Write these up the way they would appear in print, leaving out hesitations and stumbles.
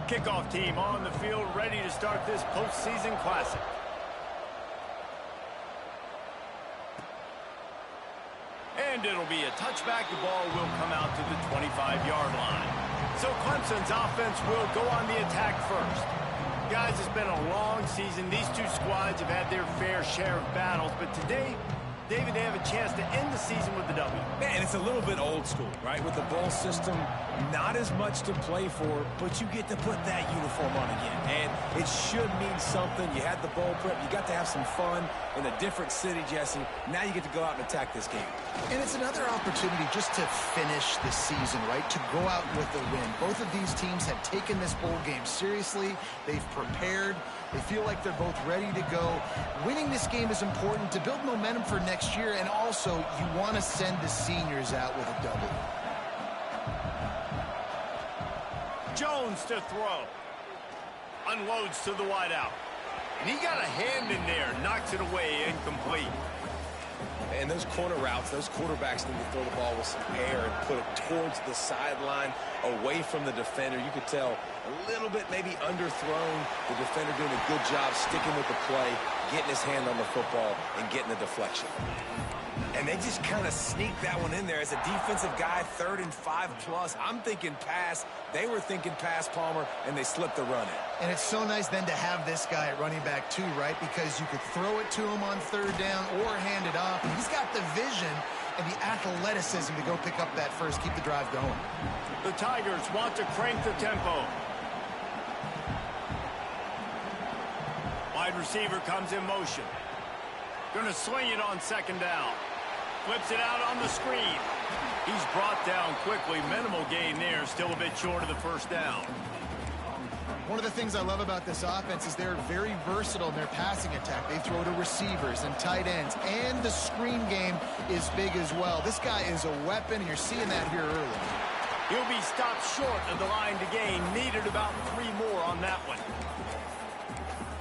Kickoff team on the field, ready to start this postseason classic. And it'll be a touchback. The ball will come out to the 25-yard line. So Clemson's offense will go on the attack first. Guys, it's been a long season. These two squads have had their fair share of battles, but today, David, they have a chance to end the season with the W. Man, it's a little bit old school, right? With the bowl system, not as much to play for, but you get to put that uniform on again. And it should mean something. You had the bowl prep. You got to have some fun in a different city, Jesse. Now you get to go out and attack this game. And it's another opportunity just to finish the season, right? To go out with a win. Both of these teams have taken this bowl game seriously. They've prepared. They feel like they're both ready to go. Winning this game is important to build momentum for next year, and also you want to send the seniors out with a W. Jones to throw. Unloads to the wideout. And he got a hand in there, knocks it away, incomplete. And those corner routes, those quarterbacks need to throw the ball with some air and put it towards the sideline, away from the defender. You could tell a little bit maybe underthrown. The defender doing a good job sticking with the play, getting his hand on the football, and getting the deflection. And they just kind of sneaked that one in there as a defensive guy, 3rd and 5+. I'm thinking pass. They were thinking pass, Palmer, and they slipped the run in. And it's so nice then to have this guy at running back too, right? Because you could throw it to him on 3rd down or hand it off. And he's got the vision and the athleticism to go pick up that first, keep the drive going. The Tigers want to crank the tempo. Wide receiver comes in motion. Gonna swing it on 2nd down. Flips it out on the screen. He's brought down quickly. Minimal gain there. Still a bit short of the 1st down. One of the things I love about this offense is they're very versatile in their passing attack. They throw to receivers and tight ends, and the screen game is big as well. This guy is a weapon, and you're seeing that here early. He'll be stopped short of the line to gain. Needed about 3 more on that one.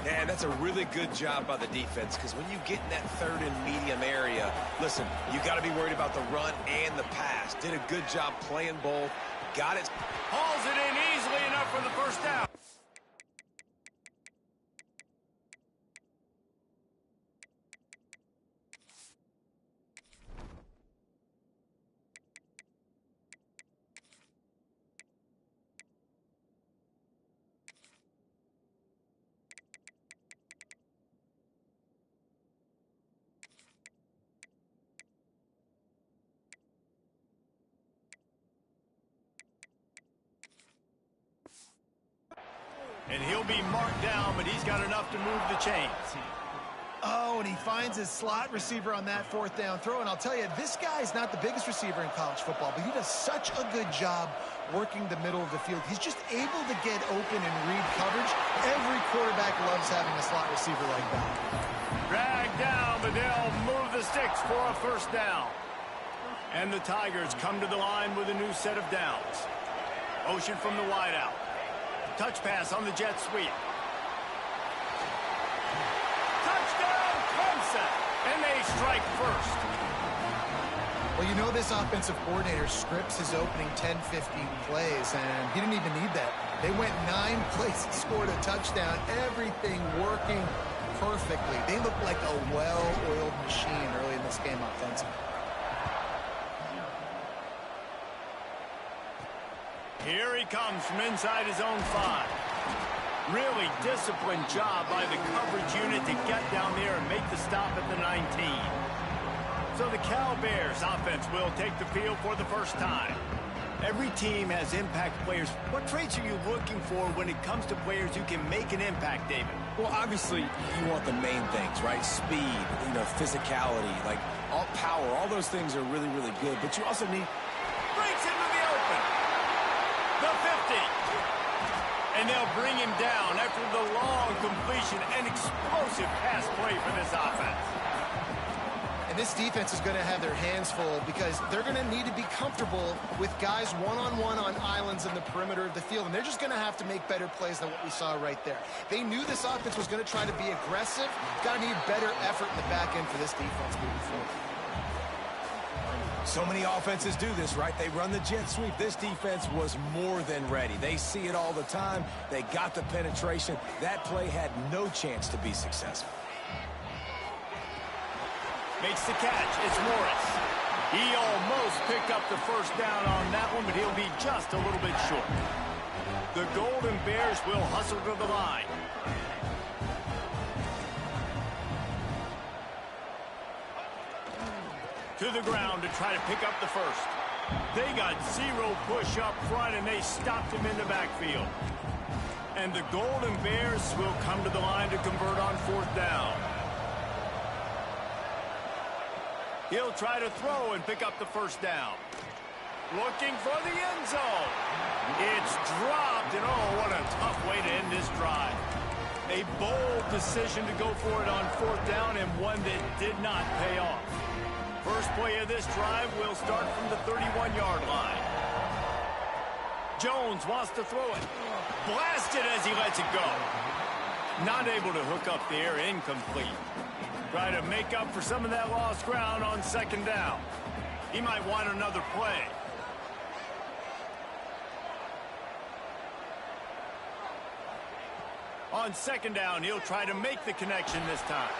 Yeah, that's a really good job by the defense, because when you get in that 3rd and medium area, listen, you got to be worried about the run and the pass. Did a good job playing both. Got it. Hauls it in easily enough for the 1st down. And he'll be marked down, but he's got enough to move the chains. Oh, and he finds his slot receiver on that 4th down throw. And I'll tell you, this guy's not the biggest receiver in college football, but he does such a good job working the middle of the field. He's just able to get open and read coverage. Every quarterback loves having a slot receiver like that. Dragged down, but they'll move the sticks for a 1st down. And the Tigers come to the line with a new set of downs. Motion from the wideout. Touch pass on the jet sweep. Touchdown, Clemson! And they strike first. Well, you know this offensive coordinator scripts his opening 10, 15 plays, and he didn't even need that. They went 9 plays and scored a touchdown. Everything working perfectly. They look like a well-oiled machine early in this game offensively. Here he comes from inside his own 5. Really disciplined job by the coverage unit to get down there and make the stop at the 19. So the Cal Bears offense will take the field for the 1st time. Every team has impact players. What traits are you looking for when it comes to players who can make an impact, David? Well, obviously, you want the main things, right? Speed, physicality, like all power. All those things are really, really good. But you also need... Breaks into the open. The 50. And they'll bring him down after the long completion and explosive pass play for this offense. And this defense is going to have their hands full because they're going to need to be comfortable with guys one-on-one on islands in the perimeter of the field. And they're just going to have to make better plays than what we saw right there. They knew this offense was going to try to be aggressive. Got to need better effort in the back end for this defense moving forward. So many offenses do this, right? They run the jet sweep. This defense was more than ready. They see it all the time. They got the penetration. That play had no chance to be successful. Makes the catch. It's Morris. He almost picked up the first down on that one, but he'll be just a little bit short. The Golden Bears will hustle to the line. To the ground to try to pick up the first. They got zero push up front, and they stopped him in the backfield. And the Golden Bears will come to the line to convert on fourth down. He'll try to throw and pick up the first down. Looking for the end zone. It's dropped, and oh, what a tough way to end this drive. A bold decision to go for it on fourth down, and one that did not pay off. First play of this drive will start from the 31-yard line. Jones wants to throw it. Blasted as he lets it go. Not able to hook up there, incomplete. Try to make up for some of that lost ground on second down. He might want another play. On second down, he'll try to make the connection this time.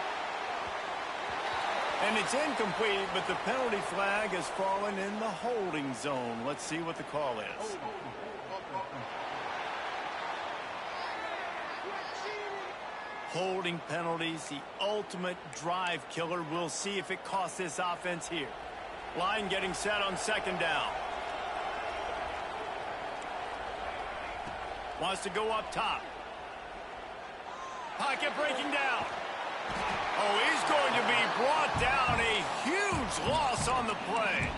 And it's incomplete, but the penalty flag has fallen in the holding zone. Let's see what the call is. Holding penalties, the ultimate drive killer. We'll see if it costs this offense here. Line getting set on second down. Wants to go up top. Pocket breaking down. Oh, he's going to be brought down. A huge loss on the play.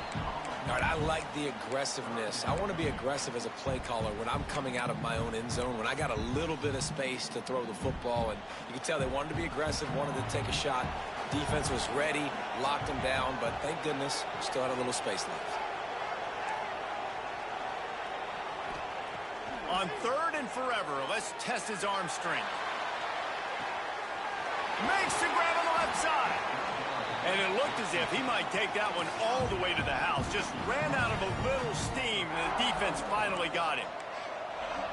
All right, I like the aggressiveness. I want to be aggressive as a play caller when I'm coming out of my own end zone, when I got a little bit of space to throw the football. And you can tell they wanted to be aggressive, wanted to take a shot. Defense was ready, locked them down, but thank goodness, still had a little space left. On third and forever, let's test his arm strength. Makes the grab on the left side. And it looked as if he might take that one all the way to the house. Just ran out of a little steam, and the defense finally got him.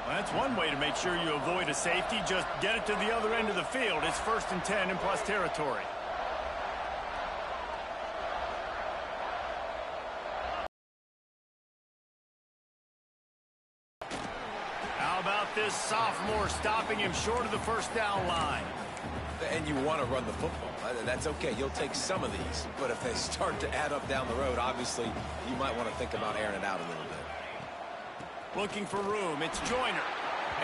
Well, that's one way to make sure you avoid a safety. Just get it to the other end of the field. It's 1st and 10 in plus territory. How about this sophomore stopping him short of the first down line? And you want to run the football. That's okay. You'll take some of these. But if they start to add up down the road, obviously, you might want to think about airing it out a little bit. Looking for room. It's Joyner.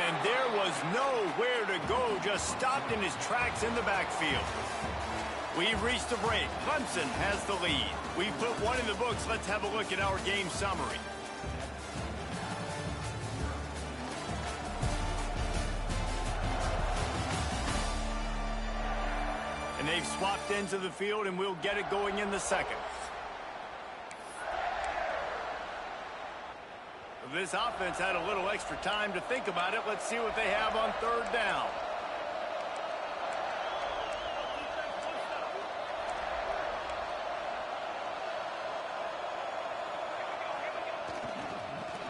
And there was nowhere to go. Just stopped in his tracks in the backfield. We've reached the break. Clemson has the lead. We put one in the books. Let's have a look at our game summary. And they've swapped ends of the field, and we'll get it going in the second. This offense had a little extra time to think about it. Let's see what they have on third down.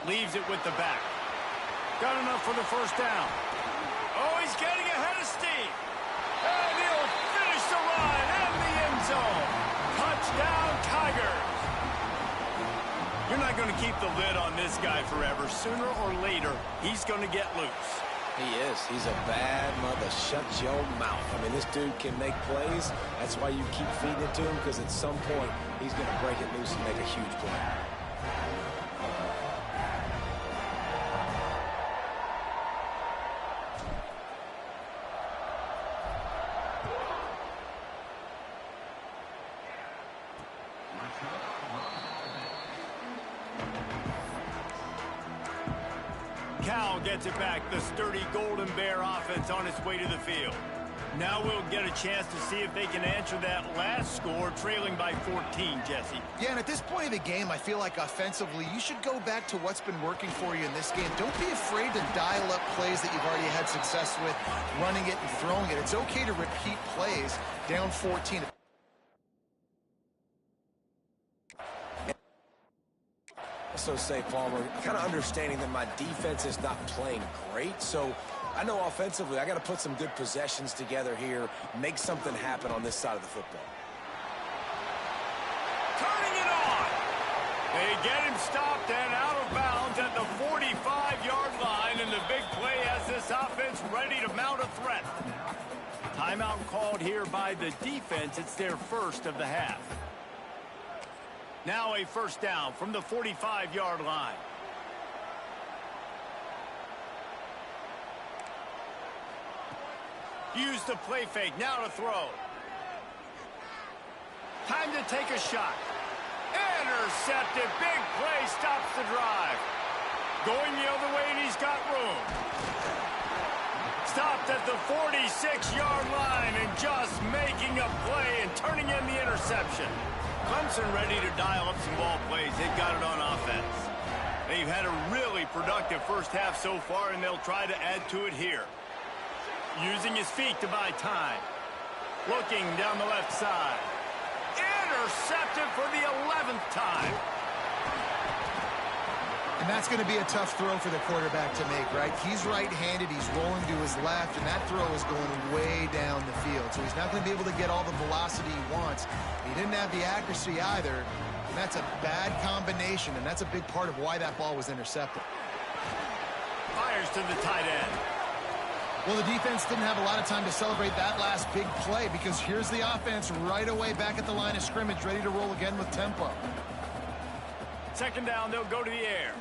Leaves it with the back. Got enough for the first down. Oh, he's getting ahead of steam. And he'll finish the line and the end zone. Touchdown, Tigers. You're not going to keep the lid on this guy forever. Sooner or later, he's going to get loose. He is. He's a bad mother. Shut your mouth. I mean, this dude can make plays. That's why you keep feeding it to him, because at some point, he's going to break it loose and make a huge play. Cal gets it back. The sturdy Golden Bear offense on its way to the field. Now we'll get a chance to see if they can answer that last score, trailing by 14, Jesse. Yeah, and at this point of the game, I feel like offensively, you should go back to what's been working for you in this game. Don't be afraid to dial up plays that you've already had success with, running it and throwing it. It's okay to repeat plays down 14. So say, Palmer, kind of understanding that my defense is not playing great, so I know offensively I got to put some good possessions together here, make something happen on this side of the football. Turning it on. They get him stopped and out of bounds at the 45-yard line, and the big play has this offense ready to mount a threat. Timeout called here by the defense. It's their first of the half. Now a first down from the 45-yard line. Use the play fake. Now to throw. Time to take a shot. Intercepted. Big play stops the drive. Going the other way, and he's got room. Stopped at the 46-yard line and just making a play and turning in the interception. Clemson ready to dial up some ball plays. They've got it on offense. They've had a really productive first half so far, and they'll try to add to it here. Using his feet to buy time. Looking down the left side. Intercepted for the 11th time. And that's going to be a tough throw for the quarterback to make, right? He's right-handed, he's rolling to his left, and that throw is going way down the field. So he's not going to be able to get all the velocity he wants. He didn't have the accuracy either, and that's a bad combination, and that's a big part of why that ball was intercepted. Fires to the tight end. Well, the defense didn't have a lot of time to celebrate that last big play because here's the offense right away back at the line of scrimmage, ready to roll again with tempo. Second down, they'll go to the air.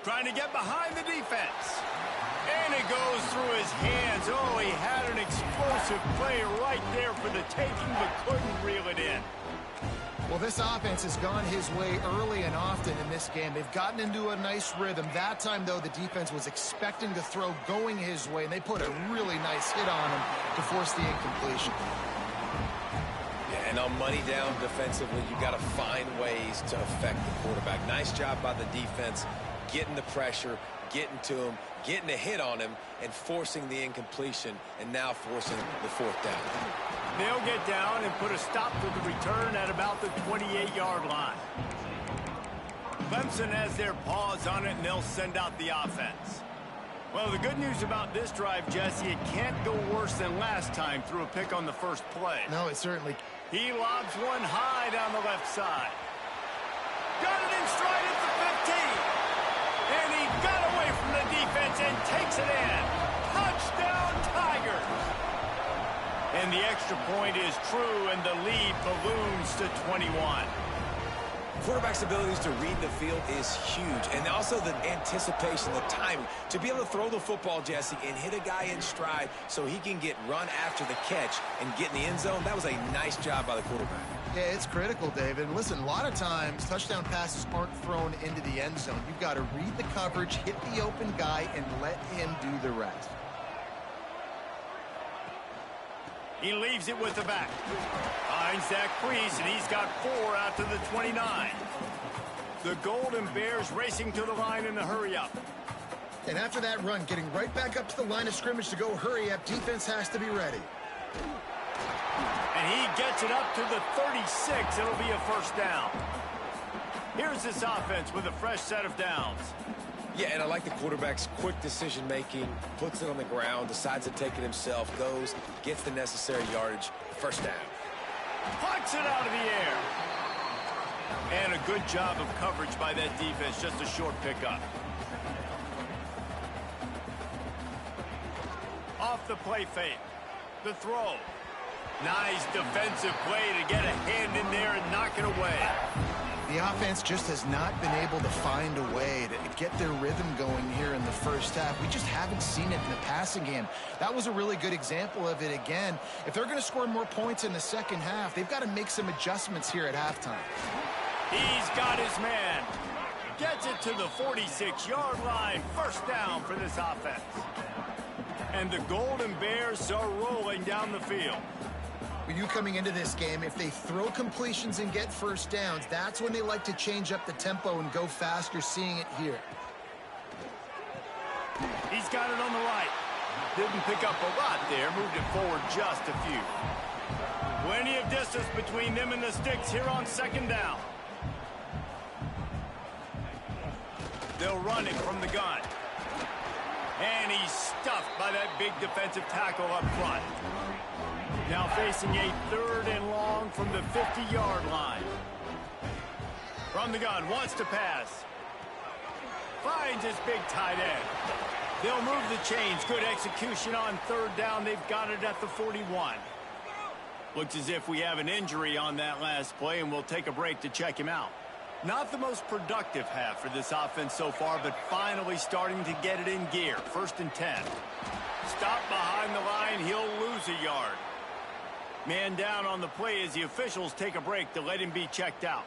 Trying to get behind the defense. And it goes through his hands. Oh, he had an explosive play right there for the taking, but couldn't reel it in. Well, this offense has gone his way early and often in this game. They've gotten into a nice rhythm. That time, though, the defense was expecting to throw going his way, and they put a really nice hit on him to force the incompletion. Yeah, and on money down defensively, you got to find ways to affect the quarterback. Nice job by the defense, getting the pressure, getting to him, getting a hit on him, and forcing the incompletion, and now forcing the fourth down. They'll get down and put a stop to the return at about the 28-yard line. Clemson has their paws on it, and they'll send out the offense. Well, the good news about this drive, Jesse, it can't go worse than last time through a pick on the first play. No, it certainly. He lobs one high down the left side. Got it in stride at the 15. And he got away from the defense and takes it in. Touchdown, Tigers. And the extra point is true, and the lead balloons to 21. Quarterback's abilities to read the field is huge, and also the anticipation, the timing. To be able to throw the football, Jesse, and hit a guy in stride so he can get run after the catch and get in the end zone, that was a nice job by the quarterback. Yeah, it's critical, David. And listen, a lot of times, touchdown passes aren't thrown into the end zone. You've got to read the coverage, hit the open guy, and let him do the rest. He leaves it with the back. Finds that crease, and he's got 4 out to the 29. The Golden Bears racing to the line in the hurry-up. And after that run, getting right back up to the line of scrimmage to go hurry up, defense has to be ready. And he gets it up to the 36. It'll be a first down. Here's this offense with a fresh set of downs. Yeah, and I like the quarterback's quick decision-making, puts it on the ground, decides to take it himself, goes, gets the necessary yardage, first down. Puts it out of the air. And a good job of coverage by that defense, just a short pickup. Off the play fake. The throw. Nice defensive play to get a hand in there and knock it away. The offense just has not been able to find a way to get their rhythm going here in the first half. We just haven't seen it in the passing game. That was a really good example of it again. If they're going to score more points in the second half, they've got to make some adjustments here at halftime. He's got his man. Gets it to the 46-yard line. First down for this offense. And the Golden Bears are rolling down the field. When you coming into this game, if they throw completions and get first downs, that's when they like to change up the tempo and go faster, seeing it here. He's got it on the right. Didn't pick up a lot there, moved it forward just a few. Plenty of distance between them and the sticks here on second down. They'll run it from the gun. And he's stuffed by that big defensive tackle up front. Now facing a 3rd and long from the 50-yard line. From the gun, wants to pass. Finds his big tight end. They'll move the chains. Good execution on 3rd down. They've got it at the 41. Looks as if we have an injury on that last play, and we'll take a break to check him out. Not the most productive half for this offense so far, but finally starting to get it in gear. 1st and 10. Stop behind the line. He'll lose a yard. Man down on the play as the officials take a break to let him be checked out.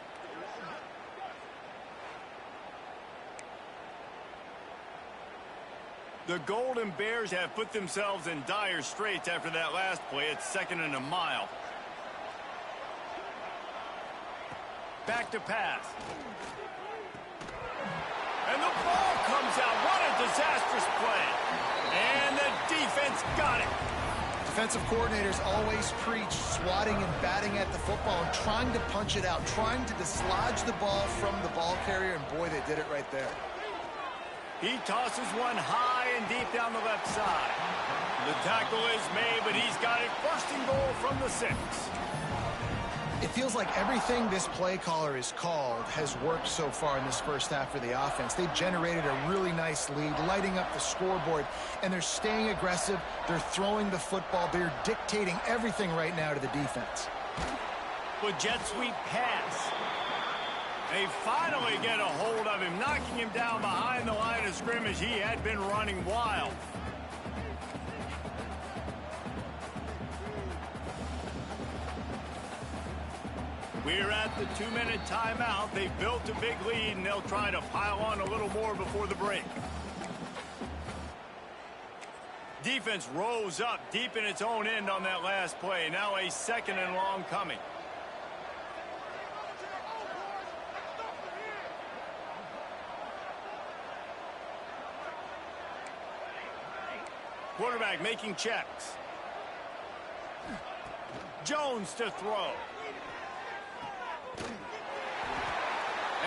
The Golden Bears have put themselves in dire straits after that last play. It's 2nd and a mile. Back to pass. And the ball comes out. What a disastrous play. And the defense got it. Defensive coordinators always preach swatting and batting at the football and trying to punch it out, trying to dislodge the ball from the ball carrier, and boy, they did it right there. He tosses one high and deep down the left side. The tackle is made, but he's got it 1st and goal from the 6. It feels like everything this play caller has called has worked so far in this first half for the offense. They've generated a really nice lead, lighting up the scoreboard, and they're staying aggressive. They're throwing the football. They're dictating everything right now to the defense. With jet sweep pass. They finally get a hold of him, knocking him down behind the line of scrimmage. He had been running wild. We're at the 2-minute timeout. They've built a big lead, and they'll try to pile on a little more before the break. Defense rose up deep in its own end on that last play. Now a 2nd and long coming. Quarterback making checks. Jones to throw.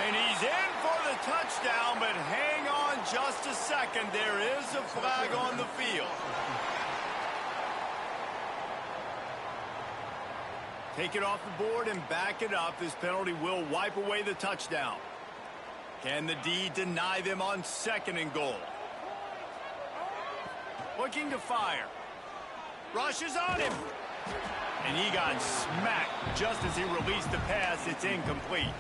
And he's in for the touchdown, but hang on just a second. There is a flag on the field. Take it off the board and back it up. This penalty will wipe away the touchdown. Can the D deny them on 2nd and goal? Looking to fire. Rushes on him. And he got smacked just as he released the pass. It's incomplete.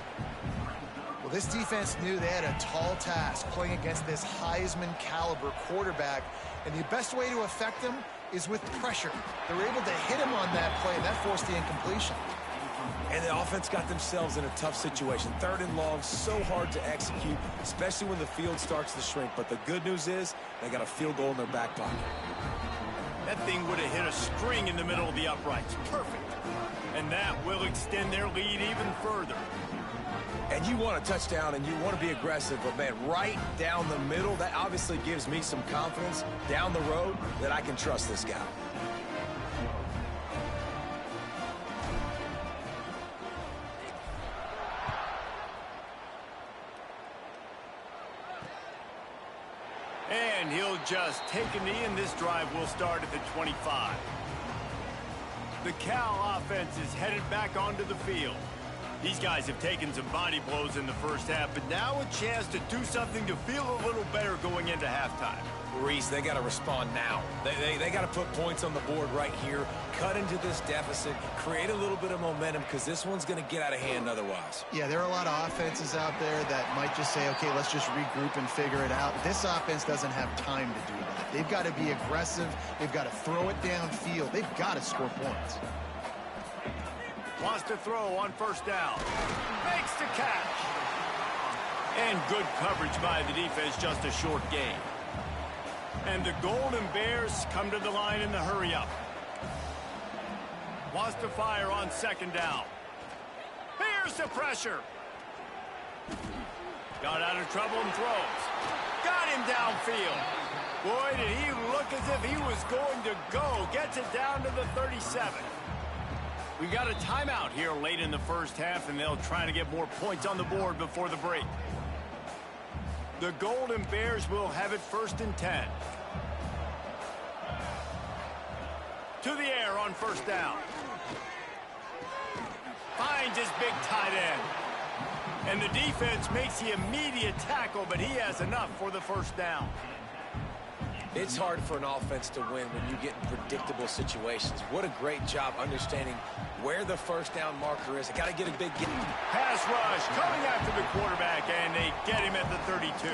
Well, this defense knew they had a tall task playing against this Heisman caliber quarterback, and the best way to affect him is with pressure. They were able to hit him on that play, and that forced the incompletion. And the offense got themselves in a tough situation. 3rd and long, so hard to execute, especially when the field starts to shrink. But the good news is they got a field goal in their back pocket. That thing would have hit a string in the middle of the uprights. Perfect. And that will extend their lead even further. And you want a touchdown and you want to be aggressive, but man, right down the middle, that obviously gives me some confidence down the road that I can trust this guy. And he'll just take a knee, and this drive will start at the 25. The Cal offense is headed back onto the field. These guys have taken some body blows in the first half, but now a chance to do something to feel a little better going into halftime. Reese, they got to respond now. They got to put points on the board right here, cut into this deficit, create a little bit of momentum, because this one's going to get out of hand otherwise. Yeah, there are a lot of offenses out there that might just say, okay, let's just regroup and figure it out. This offense doesn't have time to do that. They've got to be aggressive. They've got to throw it downfield. They've got to score points. Wants to throw on 1st down. Makes the catch. And good coverage by the defense, just a short gain. And the Golden Bears come to the line in the hurry-up. Wants to fire on 2nd down. Here's the pressure. Got out of trouble and throws. Got him downfield. Boy, did he look as if he was going to go. Gets it down to the 37. We got a timeout here late in the first half, and they'll try to get more points on the board before the break. The Golden Bears will have it 1st and 10. To the air on 1st down. Finds his big tight end. And the defense makes the immediate tackle, but he has enough for the 1st down. It's hard for an offense to win when you get in predictable situations. What a great job understanding where the 1st down marker is. They got to get a big get. Pass rush coming after the quarterback, and they get him at the 32.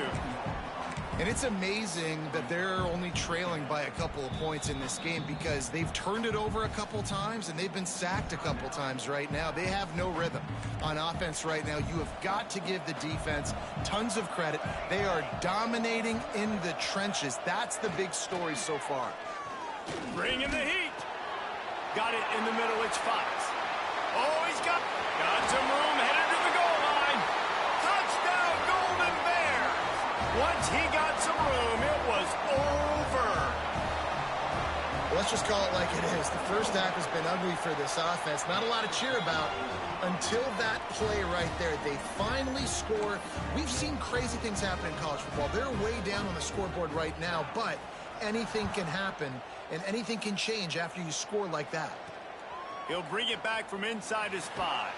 And it's amazing that they're only trailing by a couple of points in this game because they've turned it over a couple times and they've been sacked a couple times right now. They have no rhythm on offense right now. You have got to give the defense tons of credit. They are dominating in the trenches. That's the big story so far. Bring in the heat. Got it in the middle. It's Fox. Oh, he's got some room headed to the goal line. Touchdown, Golden Bears. Once he got some room, it was over. Well, let's just call it like it is. The first half has been ugly for this offense. Not a lot to cheer about until that play right there. They finally score. We've seen crazy things happen in college football. They're way down on the scoreboard right now, but anything can happen, and anything can change after you score like that. He'll bring it back from inside his 5.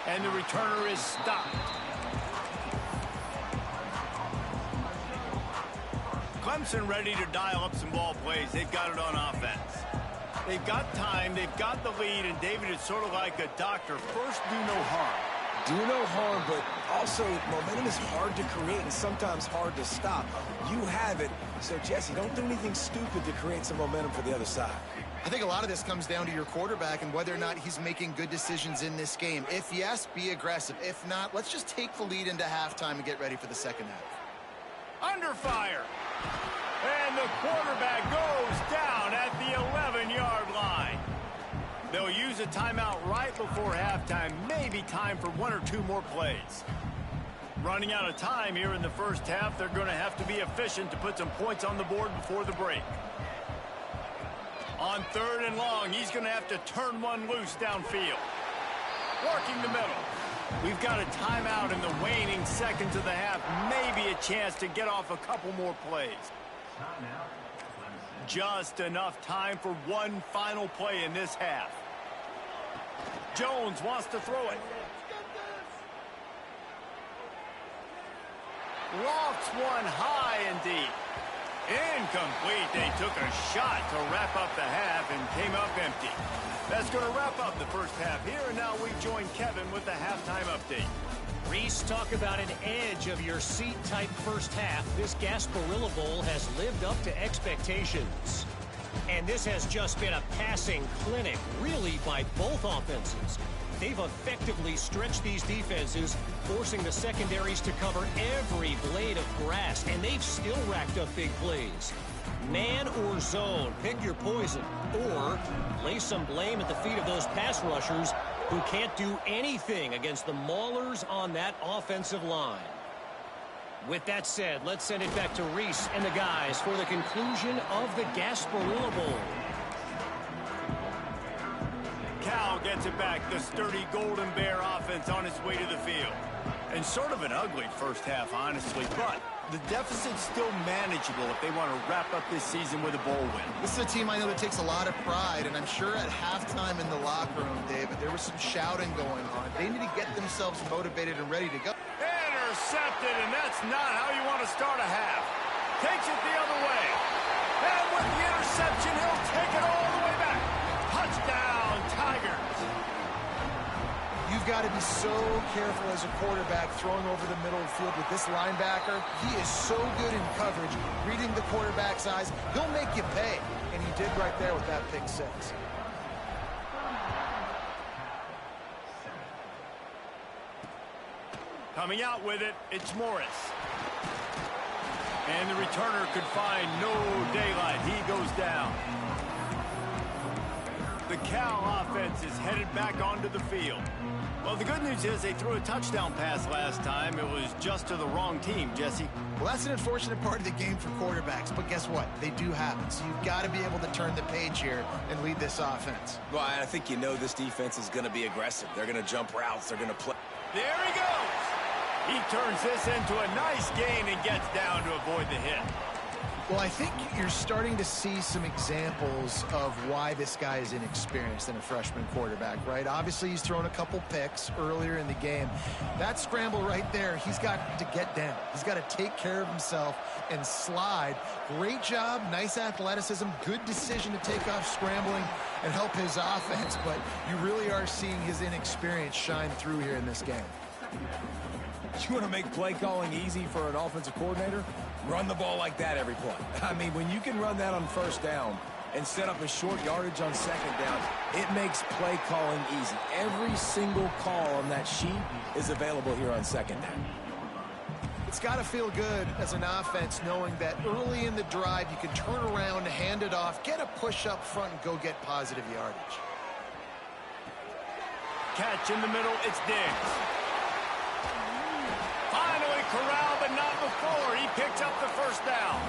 And the returner is stopped. Clemson ready to dial up some ball plays. They've got it on offense. They've got time. They've got the lead. And, David, it's sort of like a doctor. First, do no harm. Do no harm, but also momentum is hard to create and sometimes hard to stop. You have it. So, Jesse, don't do anything stupid to create some momentum for the other side. I think a lot of this comes down to your quarterback and whether or not he's making good decisions in this game. If yes, be aggressive. If not, let's just take the lead into halftime and get ready for the second half. Under fire. And the quarterback goes down at the 11-yard line. They'll use a timeout right before halftime. Maybe time for 1 or 2 more plays. Running out of time here in the first half. They're going to have to be efficient to put some points on the board before the break. On 3rd and long, he's going to have to turn one loose downfield. Working the middle. We've got a timeout in the waning seconds of the half. Maybe a chance to get off a couple more plays. Just enough time for one final play in this half. Jones wants to throw it. Lofts one high and deep. Incomplete. They took a shot to wrap up the half and came up empty. That's going to wrap up the first half here, and now we join Kevin with the halftime update. Reese, talk about an edge of your seat type first half. This Gasprilla Bowl has lived up to expectations. And this has just been a passing clinic, really, by both offenses. They've effectively stretched these defenses, forcing the secondaries to cover every blade of grass, and they've still racked up big plays. Man or zone, pick your poison, or lay some blame at the feet of those pass rushers who can't do anything against the maulers on that offensive line. With that said, let's send it back to Reese and the guys for the conclusion of the Gasprilla Bowl. Cal gets it back. The sturdy Golden Bear offense on its way to the field. And sort of an ugly first half, honestly, but the deficit's still manageable if they want to wrap up this season with a bowl win. This is a team I know that takes a lot of pride, and I'm sure at halftime in the locker room, David, there was some shouting going on. They need to get themselves motivated and ready to go. Intercepted, and that's not how you want to start a half. Takes it the other way. And with the interception, he'll take it all the way back. Touchdown, Tigers. You've got to be so careful as a quarterback throwing over the middle of the field with this linebacker. He is so good in coverage, reading the quarterback's eyes. He'll make you pay, and he did right there with that pick 6. Coming out with it, it's Morris. And the returner could find no daylight. He goes down. The Cal offense is headed back onto the field. Well, the good news is they threw a touchdown pass last time. It was just to the wrong team, Jesse. Well, that's an unfortunate part of the game for quarterbacks, but guess what? They do happen. So you've got to be able to turn the page here and lead this offense. Well, I think this defense is going to be aggressive. They're going to jump routes. They're going to play. There he goes. He turns this into a nice gain and gets down to avoid the hit. Well, I think you're starting to see some examples of why this guy is inexperienced in a freshman quarterback, right? Obviously, he's thrown a couple picks earlier in the game. That scramble right there, he's got to get down. He's got to take care of himself and slide. Great job, nice athleticism, good decision to take off scrambling and help his offense, but you really are seeing his inexperience shine through here in this game. You want to make play calling easy for an offensive coordinator? Run the ball like that every play. I mean, when you can run that on first down and set up a short yardage on second down, it makes play calling easy. Every single call on that sheet is available here on second down. It's got to feel good as an offense knowing that early in the drive you can turn around, hand it off, get a push up front, and go get positive yardage. Catch in the middle, it's Diggs. Finally corralled, but not before. He picks up the first down.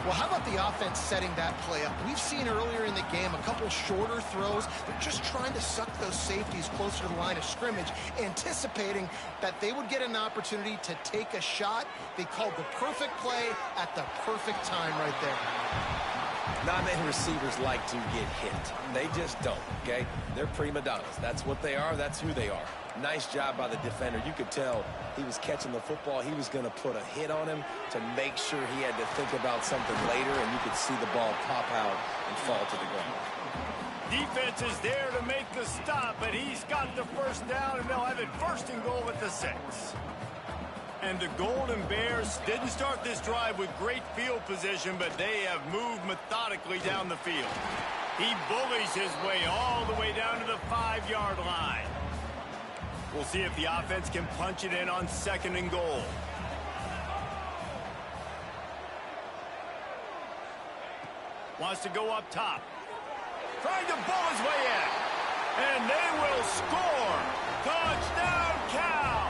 Well, how about the offense setting that play up? We've seen earlier in the game a couple shorter throws. They're just trying to suck those safeties closer to the line of scrimmage, anticipating that they would get an opportunity to take a shot. They called the perfect play at the perfect time right there. Not many receivers like to get hit. They just don't, okay? They're prima donnas. That's what they are. That's who they are. Nice job by the defender. You could tell he was catching the football. He was going to put a hit on him to make sure he had to think about something later, and you could see the ball pop out and fall to the ground. Defense is there to make the stop, but he's got the first down, and they'll have it first and goal at the 6. And the Golden Bears didn't start this drive with great field position, but they have moved methodically down the field. He bullies his way all the way down to the 5-yard line. We'll see if the offense can punch it in on 2nd and goal. Wants to go up top. Trying to bull his way in. And they will score. Touchdown, Cal!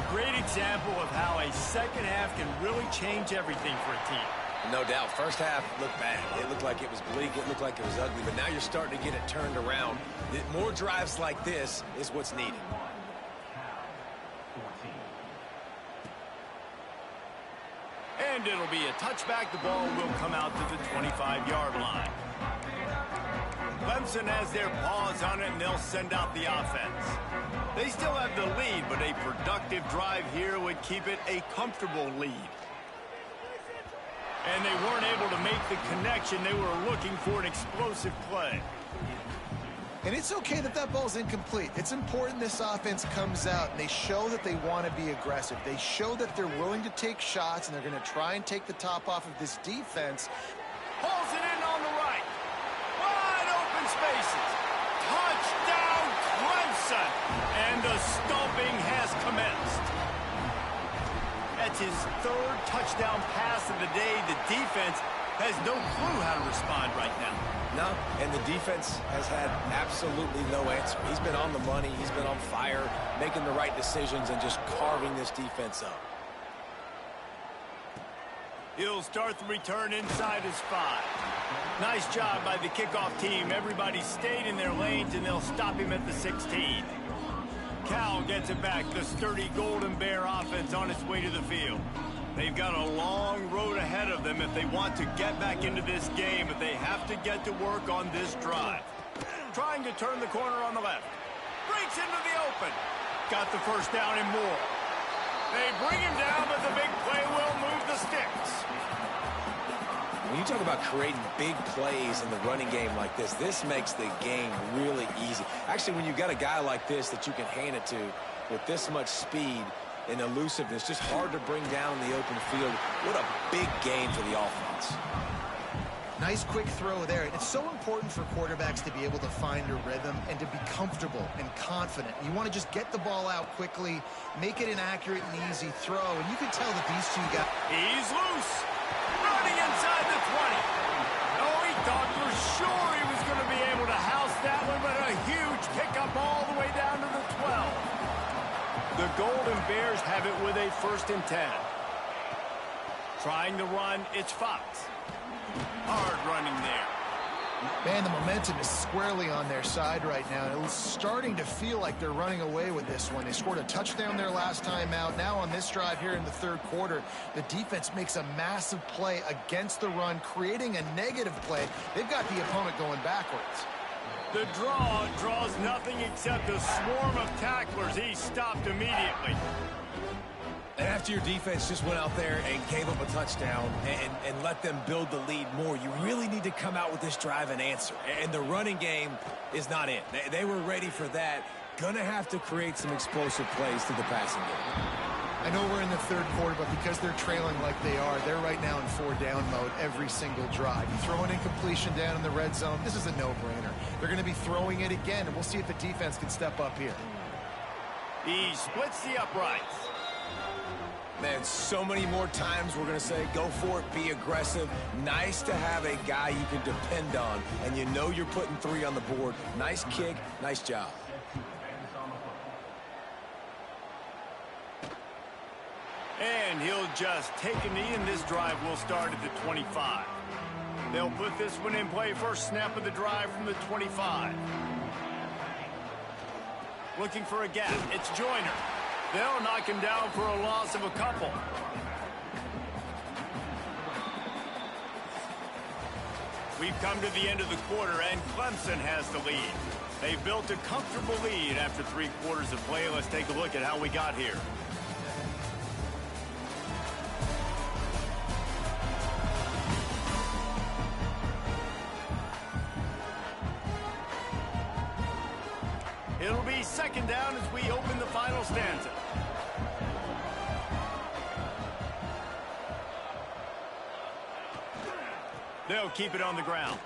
Great example of how a second half can really change everything for a team. No doubt. First half looked bad. It looked like it was bleak. It looked like it was ugly. But now you're starting to get it turned around. More drives like this is what's needed. And it'll be a touchback. The ball will come out to the 25-yard line. Clemson has their paws on it, and they'll send out the offense. They still have the lead, but a productive drive here would keep it a comfortable lead. And they weren't able to make the connection. They were looking for an explosive play. And it's okay that that ball's incomplete. It's important this offense comes out and they show that they want to be aggressive. They show that they're willing to take shots, and they're going to try and take the top off of this defense. Pulls it in on the right. Wide open spaces. Touchdown, Clemson. And the stomping has commenced. That's his 3rd touchdown pass of the day. The defense has no clue how to respond right now. No, and the defense has had absolutely no answer. He's been on the money. He's been on fire, making the right decisions and just carving this defense up. He'll start the return inside his 5. Nice job by the kickoff team. Everybody stayed in their lanes, and they'll stop him at the 16. Cal gets it back. The sturdy Golden Bear offense on its way to the field. They've got a long road ahead of them if they want to get back into this game, but they have to get to work on this drive. Trying to turn the corner on the left. Breaks into the open. Got the first down and more. They bring him down, but the big play will move the sticks. When you talk about creating big plays in the running game like this, this makes the game really easy. Actually, when you've got a guy like this that you can hand it to with this much speed and elusiveness, just hard to bring down in the open field. What a big game for the offense. Nice quick throw there. It's so important for quarterbacks to be able to find a rhythm and to be comfortable and confident. You want to just get the ball out quickly, make it an accurate and easy throw, and you can tell that these two guys... He's loose. Running inside the 20. Oh, he thought for sure he was going to be able to house that one, but a huge pickup all the way down to the 12. The Golden Bears have it with a 1st and 10. Trying to run, it's Fox. Hard running there. Man, the momentum is squarely on their side right now. It's starting to feel like they're running away with this one. They scored a touchdown their last time out. Now on this drive here in the third quarter, the defense makes a massive play against the run, creating a negative play. They've got the opponent going backwards. The draw draws nothing except a swarm of tacklers. He's stopped immediately. And after your defense just went out there and gave up a touchdown and let them build the lead more, you really need to come out with this drive and answer. And the running game is not it. They were ready for that. Gonna have to create some explosive plays to the passing game. I know we're in the third quarter, but because they're trailing like they are, they're right now in 4-down mode every single drive. You throw an incompletion down in the red zone, this is a no-brainer. They're going to be throwing it again, and we'll see if the defense can step up here. He splits the uprights. Man, so many more times we're going to say, go for it, be aggressive. Nice to have a guy you can depend on, and you know you're putting 3 on the board. Nice kick, nice job. And he'll just take a knee, and this drive will start at the 25. They'll put this one in play. First snap of the drive from the 25. Looking for a gap. It's Joyner. They'll knock him down for a loss of a couple. We've come to the end of the quarter, and Clemson has the lead. They've built a comfortable lead after 3 quarters of play. Let's take a look at how we got here. It'll be second down as we open the final stanza. They'll keep it on the ground.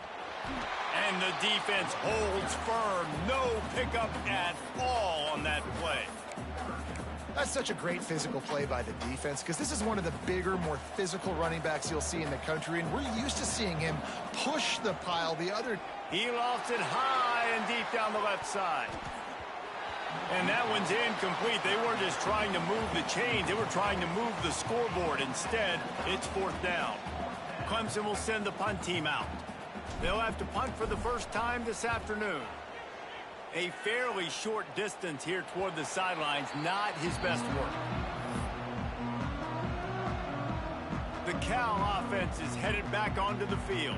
And the defense holds firm. No pickup at all on that play. That's such a great physical play by the defense, because this is one of the bigger, more physical running backs you'll see in the country, and we're used to seeing him push the pile. He lofts it high and deep down the left side. And that one's incomplete. They weren't just trying to move the chains. They were trying to move the scoreboard. Instead, it's 4th down. Clemson will send the punt team out. They'll have to punt for the first time this afternoon. A fairly short distance here toward the sidelines, not his best work. The Cal offense is headed back onto the field.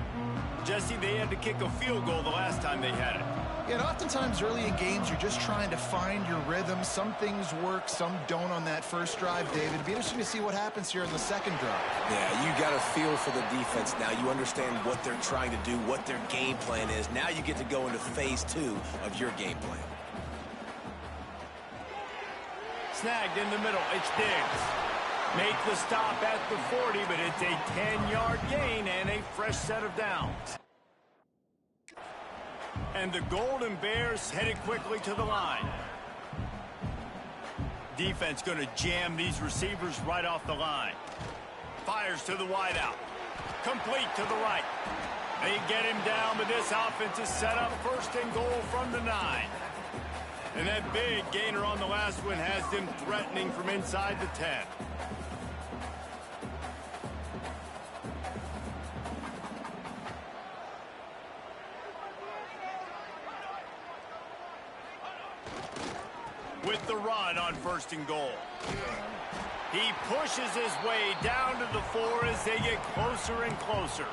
Jesse, they had to kick a field goal the last time they had it. Yeah, and oftentimes early in games, you're just trying to find your rhythm. Some things work, some don't on that first drive, David. It'd be interesting to see what happens here in the second drive. Yeah, you got a feel for the defense now. You understand what they're trying to do, what their game plan is. Now you get to go into phase 2 of your game plan. Snagged in the middle. It's Diggs. Make the stop at the 40, but it's a 10-yard gain and a fresh set of downs. And the Golden Bears headed quickly to the line. Defense going to jam these receivers right off the line. Fires to the wideout. Complete to the right. They get him down, but this offense is set up 1st and goal from the 9. And that big gainer on the last one has them threatening from inside the 10. With the run on 1st and goal. He pushes his way down to the 4 as they get closer and closer.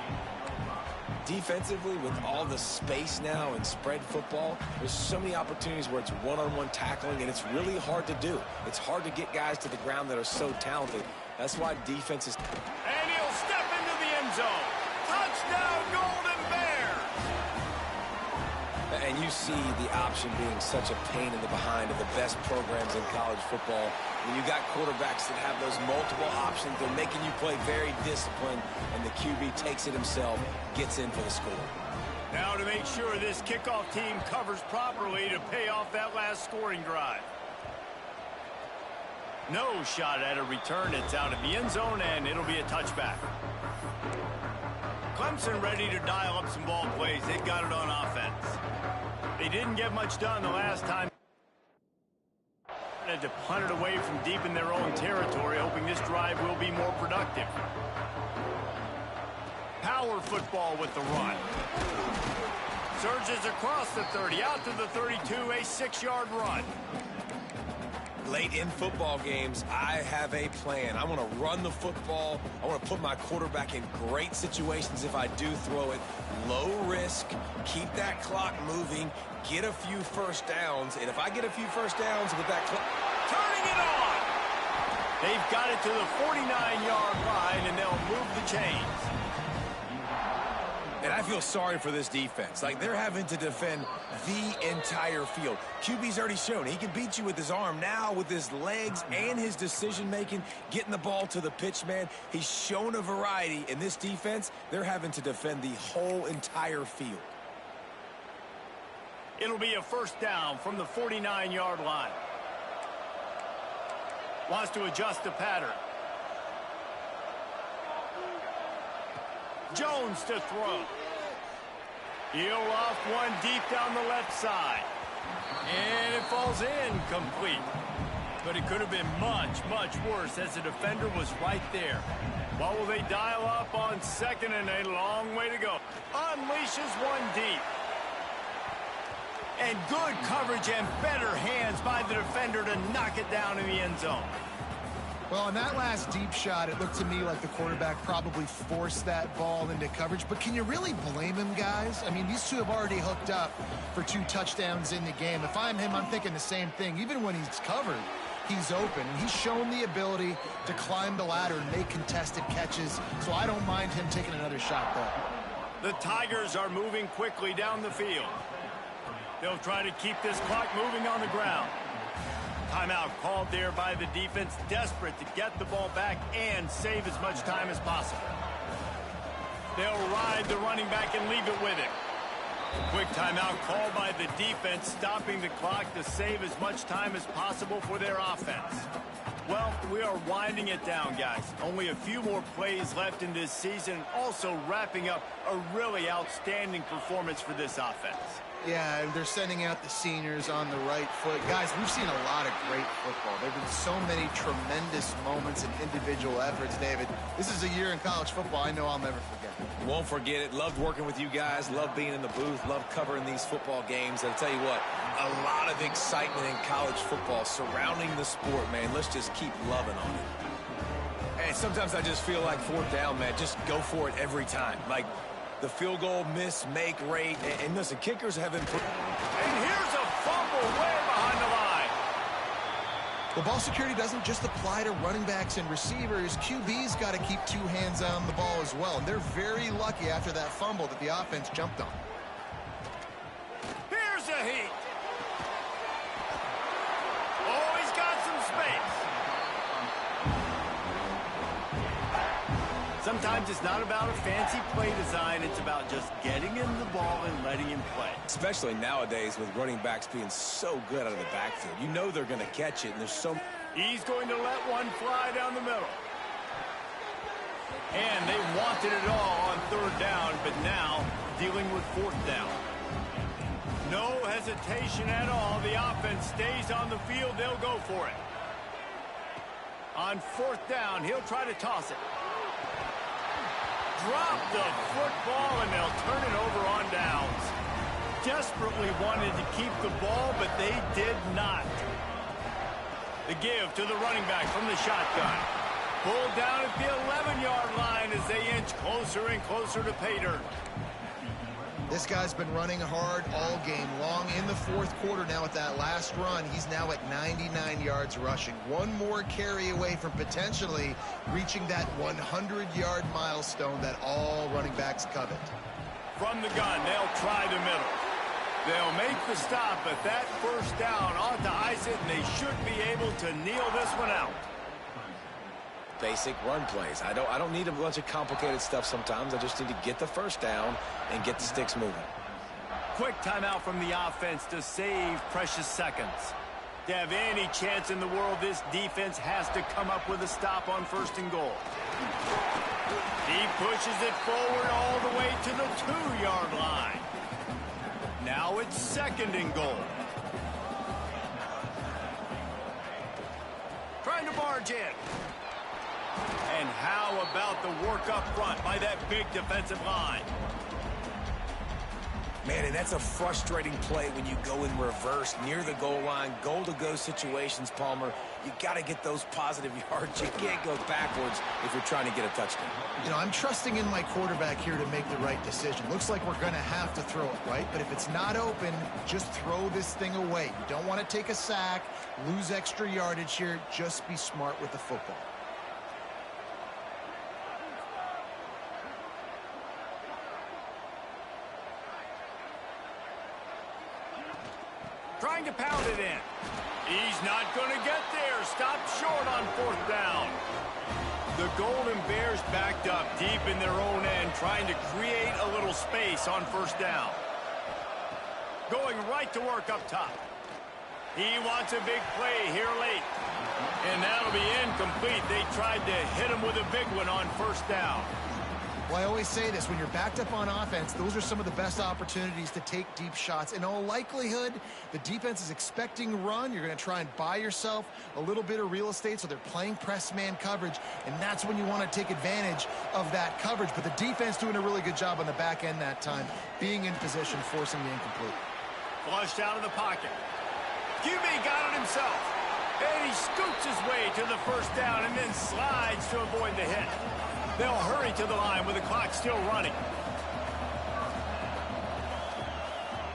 Defensively, with all the space now in spread football, there's so many opportunities where it's one-on-one tackling, and it's really hard to do. It's hard to get guys to the ground that are so talented. That's why defense is... And he'll step into the end zone. Touchdown, Golden Bears! And you see the option being such a pain in the behind of the best programs in college football. When you got quarterbacks that have those multiple options, they're making you play very disciplined, and the QB takes it himself, gets in for the score. Now to make sure this kickoff team covers properly to pay off that last scoring drive. No shot at a return. It's out of the end zone, and it'll be a touchback. Clemson ready to dial up some ball plays. They've got it on offense. They didn't get much done the last time. To punt it away from deep in their own territory, hoping this drive will be more productive. Power football with the run. Surges across the 30, out to the 32, a 6-yard run. Late in football games, I have a plan. I want to run the football. I want to put my quarterback in great situations if I do throw it. Low risk, keep that clock moving, get a few first downs. And if I get a few first downs with that clock, turning it on! They've got it to the 49-yard line, and they'll move the chains. And I feel sorry for this defense. Like, they're having to defend the entire field. QB's already shown he can beat you with his arm. Now, with his legs and his decision-making, getting the ball to the pitch man, he's shown a variety. In this defense, they're having to defend the whole entire field. It'll be a first down from the 49-yard line. Wants to adjust the pattern. Jones to throw. He'll off one deep down the left side. And it falls incomplete. But it could have been much, much worse as the defender was right there. What will they dial up on second and a long way to go? Unleashes one deep. And good coverage and better hands by the defender to knock it down in the end zone. Well, on that last deep shot, it looked to me like the quarterback probably forced that ball into coverage. But can you really blame him, guys? I mean, these two have already hooked up for 2 touchdowns in the game. If I'm him, I'm thinking the same thing. Even when he's covered, he's open. And he's shown the ability to climb the ladder and make contested catches. So I don't mind him taking another shot there. The Tigers are moving quickly down the field. They'll try to keep this clock moving on the ground. Timeout called there by the defense, desperate to get the ball back and save as much time as possible. They'll ride the running back and leave it with him. Quick timeout called by the defense, stopping the clock to save as much time as possible for their offense. Well, we are winding it down, guys. Only a few more plays left in this season, also wrapping up a really outstanding performance for this offense. Yeah, and they're sending out the seniors on the right foot. Guys, we've seen a lot of great football. There have been so many tremendous moments and individual efforts, David. This is a year in college football I know I'll never forget. Won't forget it. Loved working with you guys. Loved being in the booth. Loved covering these football games. And I'll tell you what, a lot of excitement in college football surrounding the sport, man. Let's just keep loving on it. And sometimes I just feel like fourth down, man. Just go for it every time. Like, the field goal miss, make rate, and listen, kickers have improved. And here's a fumble way behind the line. The ball security doesn't just apply to running backs and receivers. QB's got to keep 2 hands on the ball as well, and they're very lucky after that fumble that the offense jumped on. Here's a heat. Oh, he's got some space. Sometimes it's not about a fancy play design. It's about just getting him the ball and letting him play. Especially nowadays with running backs being so good out of the backfield. You know they're going to catch it, and there's so... He's going to let one fly down the middle. And they wanted it all on third down, but now dealing with fourth down. No hesitation at all. The offense stays on the field. They'll go for it. On fourth down, he'll try to toss it. Drop the football, and they'll turn it over on downs. Desperately wanted to keep the ball, but they did not. The give to the running back from the shotgun. Pulled down at the 11-yard line as they inch closer and closer to pay dirt. This guy's been running hard all game long. In the fourth quarter now at that last run, he's now at 99 yards rushing. One more carry away from potentially reaching that 100-yard milestone that all running backs covet. From the gun, they'll try the middle. They'll make the stop, but that first down ought to ice it, and they should be able to kneel this one out. Basic run plays. I don't need a bunch of complicated stuff sometimes. I just need to get the first down and get the sticks moving. Quick timeout from the offense to save precious seconds. To have any chance in the world, this defense has to come up with a stop on first and goal. He pushes it forward all the way to the 2-yard line. Now it's second and goal. Trying to barge in. And how about the work up front by that big defensive line? Man, and that's a frustrating play when you go in reverse near the goal line, goal-to-go situations, Palmer. You got to get those positive yards. You can't go backwards if you're trying to get a touchdown. You know, I'm trusting in my quarterback here to make the right decision. Looks like we're going to have to throw it, right? But if it's not open, just throw this thing away. You don't want to take a sack, lose extra yardage here. Just be smart with the football. Trying to pound it in. He's not going to get there. Stopped short on 4th down. The Golden Bears backed up deep in their own end, trying to create a little space on 1st down. Going right to work up top. He wants a big play here late. And that'll be incomplete. They tried to hit him with a big one on 1st down. Well, I always say this, when you're backed up on offense, those are some of the best opportunities to take deep shots. In all likelihood, the defense is expecting run. You're going to try and buy yourself a little bit of real estate, so they're playing press man coverage, and that's when you want to take advantage of that coverage. But the defense doing a really good job on the back end that time, being in position, forcing the incomplete. Flushed out of the pocket. QB got it himself. And he scoots his way to the 1st down and then slides to avoid the hit. They'll hurry to the line with the clock still running.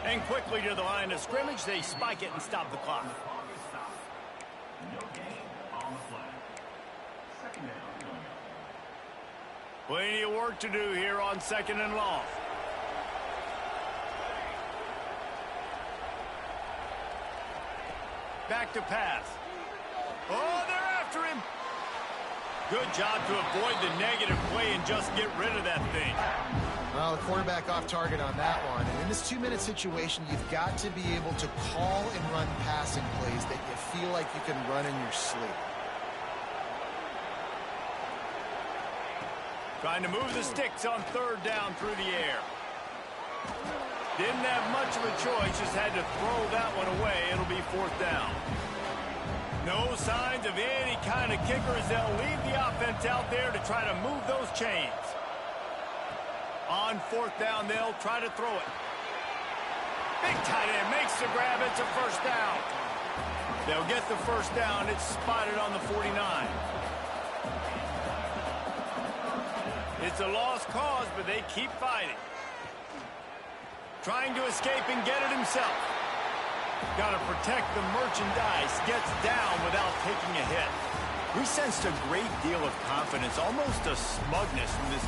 And quickly to the line of scrimmage, they spike it and stop the clock. Plenty of work to do here on 2nd and long. Back to pass. Oh, they're after him. Good job to avoid the negative play and just get rid of that thing. Well, the quarterback off target on that one. And in this 2-minute situation, you've got to be able to call and run passing plays that you feel like you can run in your sleep. Trying to move the sticks on 3rd down through the air. Didn't have much of a choice, just had to throw that one away. It'll be 4th down. No signs of any kind of kicker as they'll leave the offense out there to try to move those chains. On 4th down, they'll try to throw it. Big tight end makes the grab. It's a 1st down. They'll get the 1st down. It's spotted on the 49. It's a lost cause, but they keep fighting. Trying to escape and get it himself. Got to protect the merchandise. Gets down without taking a hit. We sensed a great deal of confidence, almost a smugness from this